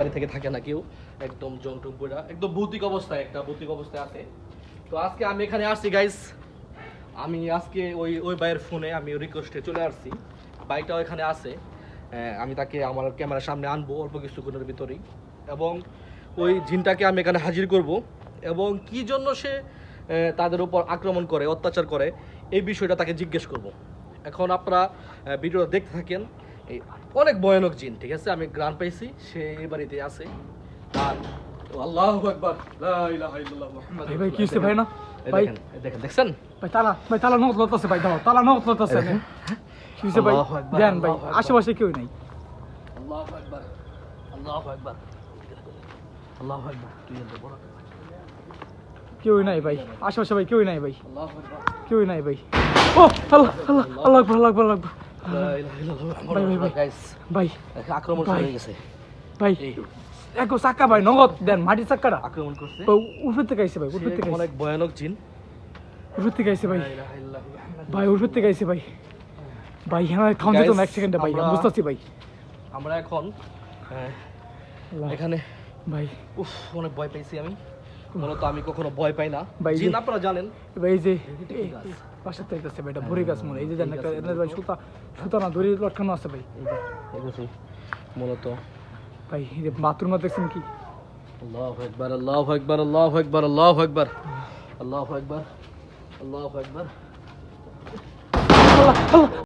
বাড়ি থেকে থাকে না কেউ, একদম জংটুক পুরা একদম ভৌতিক অবস্থায় আছে। তো আজকে আমি এখানে আসছি গাইস, আমি আজকে ওই ভাইয়ের ফোনে আমি রিকোয়েস্টে চলে আসছি, বাইকটাও এখানে আছে। আমি তাকে আমার ক্যামেরার সামনে আনবো অল্প কিছুক্ষণের ভিতরেই, এবং ওই জিনটাকে আমি এখানে হাজির করব, এবং কি জন্য সে তাদের উপর আক্রমণ করে, অত্যাচার করে, এই বিষয়টা তাকে জিজ্ঞেস করব। এখন আপনারা ভিডিওটা দেখতে থাকেন। এই অনেক ভয়ানক জিন, ঠিক আছে, আমি গ্রান পাইছি সে এই বাড়িতে আছে। আর আল্লাহু আকবার, লা ইলাহা ইল্লাল্লাহ মুহাম্মাদুর ভাই কি হইছে ভাই না ভাই দেখেন দেখছেন ভাই তালা নক লতাছে ভাই দাও তালা নক লতাছে কি হইছে ভাই আল্লাহু আকবার, দেন ভাই আল্লাহু আকবার। আশেপাশে কেউ নাই আল্লাহু আকবার, আল্লাহু আকবার, আল্লাহু আকবার, তুই এত বড় কেউ নাই ভাই আশেপাশে ভাই কেউ নাই ভাই আল্লাহু আকবার, কেউ নাই ভাই ও আল্লাহ আল্লাহ আল্লাহ আকবার আল্লাহ আকবার আল্লাহ আকবার লা ইলাহা ইল্লাল্লাহ ভাই, মুহাম্মাদুর ভাই, গাইস ভাই আক্রমণ ভাই। হয়ে গেছে, ভাই এই একো চাক্কা ভাই নগদ দেন মাটি চাক্কাটা আক্রমণ করছে। উপর থেকে আইছে ভাই উপর থেকে আইছে অনেক ভয়ানক জিন। উপর থেকে আইছে ভাই লা ইলাহা ইল্লাল্লাহ মুহাম্মাদুর ভাই উপর থেকে আইছে ভাই ভাই হ্যাঁ খাওন যেত না এক সেকেন্ডে ভাই আমি বুঝতেছি ভাই আমরা এখন আল্লাহ, এখানে ভাই উফ অনেক ভয় পাইছি আমি, মূলত আমি কখনো ভয় পাই না ভাই, জিন, যে- আপনারা জানেন। ভাই এই যে এই গাছ। পাশে থেকে আছে ভাই এটা ভরি গাছ মনে হয়। এই যে জানেন একটা এই গাছ, এখানে ভাই সুতা না দড়ি লটকানো আছে ভাই এই দেখুন, মূলত ভাই এই যে বাথরুমে দেখছেন কি আল্লাহু আকবার, আল্লাহু আকবার, আল্লাহু আকবার, আল্লাহু আকবার, আল্লাহু আকবার, আল্লাহু আকবার। আল্লাহ আল্লাহ